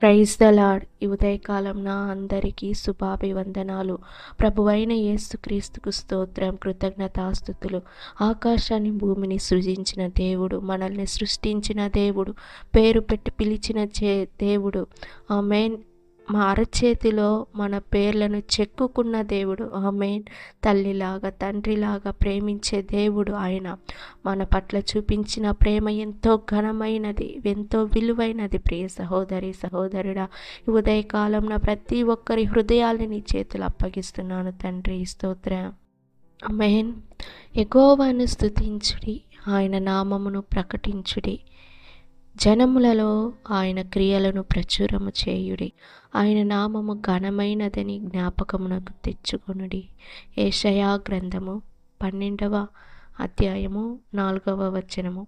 Praise the lord. ఈ ఉదయకాలం నా అందరికీ శుభాభివందనాలు. ప్రభువైన యేసుక్రీస్తుకు స్తోత్రం, కృతజ్ఞతాస్తుతులు. ఆకాశాన్ని భూమిని సృజించిన దేవుడు, మనల్ని సృష్టించిన దేవుడు, పేరు పెట్టి పిలిచిన దేవుడు. ఆమేన్. మా అరచేతిలో మన పేర్లను చెక్కుకున్న దేవుడు. ఆమేన్. తల్లిలాగా తండ్రిలాగా ప్రేమించే దేవుడు ఆయన. మన పట్ల చూపించిన ప్రేమ ఎంతో ఘనమైనది, ఎంతో విలువైనది. ప్రియ సహోదరి సహోదరుడా, ఈ ఉదయకాలంలో ప్రతి ఒక్కరి హృదయాన్ని నీ చేతులు అప్పగిస్తున్నాను తండ్రి. స్తోత్రం. ఆమేన్. యెహోవాను స్తుతించుడి, ఆయన నామమును ప్రకటించుడి. జనములలో ఆయన క్రియలను ప్రచురము చేయుడి. ఆయన నామము ఘనమైనదని జ్ఞాపకమునకు తెచ్చుకొనుడి. యెషయా గ్రంథము 12వ అధ్యాయము 4వ వచనము.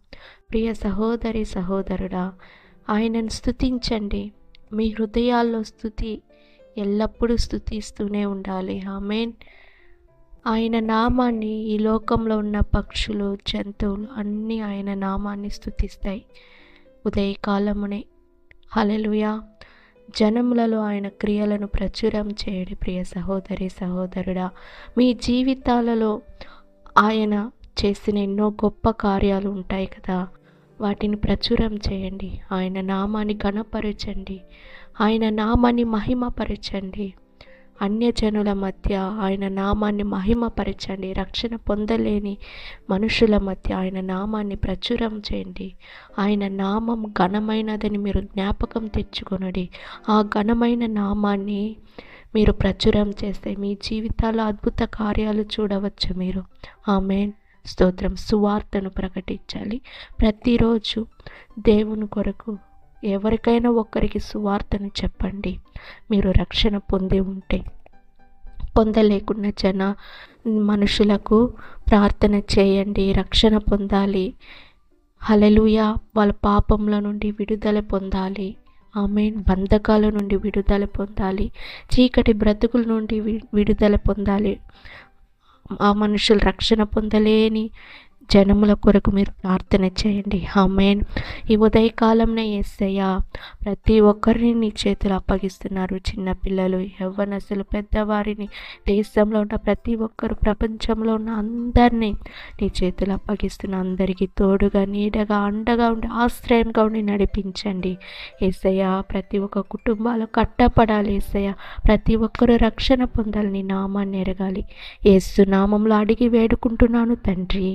ప్రియ సహోదరి సహోదరుడా, ఆయనను స్తుతించండి. మీ హృదయాల్లో స్తుతి ఎల్లప్పుడూ స్తుతిస్తూనే ఉండాలి. ఆమేన్. ఆయన నామాన్ని ఈ లోకంలో ఉన్న పక్షులు, జంతువులు అన్నీ ఆయన నామాన్ని స్తుతిస్తాయి ఉదయకాలమునే. హల్లెలూయా. జనములలో ఆయన క్రియలను ప్రచురం చేయడి. ప్రియ సహోదరి సహోదరుడా, మీ జీవితాలలో ఆయన చేసిన ఎన్నో గొప్ప కార్యాలు ఉంటాయి కదా, వాటిని ప్రచురం చేయండి. ఆయన నామాన్ని ఘనపరచండి, ఆయన నామాన్ని మహిమపరచండి. అన్యజనుల మధ్య ఆయన నామాన్ని మహిమపరచండి. రక్షణ పొందలేని మనుషుల మధ్య ఆయన నామాన్ని ప్రచురం చేయండి. ఆయన నామం ఘనమైనదని మీరు జ్ఞాపకం తెచ్చుకొనడి. ఆ ఘనమైన నామాన్ని మీరు ప్రచురం చేస్తే మీ జీవితాల్లో అద్భుత కార్యాలు చూడవచ్చు మీరు. ఆమేన్. స్తోత్రం. సువార్తను ప్రకటించాలి. ప్రతిరోజు దేవుని కొరకు ఎవరికైనా ఒక్కరికి సువార్తను చెప్పండి. మీరు రక్షణ పొంది ఉంటే, పొందలేకున్న మనుషులకు ప్రార్థన చేయండి. రక్షణ పొందాలి. హల్లెలూయా. వాళ్ళ పాపముల నుండి విడుదల పొందాలి. ఆమేన్. బంధకాల నుండి విడుదల పొందాలి. చీకటి బ్రతుకుల నుండి విడుదల పొందాలి. ఆ మనుషులు రక్షణ పొందలేని జనముల కొరకు మీరు ప్రార్థన చేయండి. ఆమేన్. ఈ ఉదయకాలంలో యేసయ్య ప్రతి ఒక్కరిని నీ చేతులు అప్పగిస్తున్నారు. చిన్నపిల్లలు, యవ్వనస్తులు, పెద్దవారిని, దేశంలో ఉన్న ప్రతి ఒక్కరు, ప్రపంచంలో ఉన్న అందరినీ నీ చేతులు అప్పగిస్తున్న. అందరికీ తోడుగా, నీడగా, అండగా ఉండి, ఆశ్రయంగా ఉండి నడిపించండి యేసయ్య. ప్రతి ఒక్క కుటుంబాలు కట్టపడాలి యేసయ్య. ప్రతి ఒక్కరు రక్షణ పొందాలి, నీ నామాన్ని ఎరగాలి. యేసు నామంలో అడిగి వేడుకుంటున్నాను తండ్రి.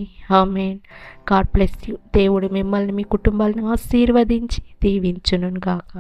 ఆమేన్. God bless you. దేవుడు మిమ్మల్ని, మీ కుటుంబాలను ఆశీర్వదించి దీవించును గాక.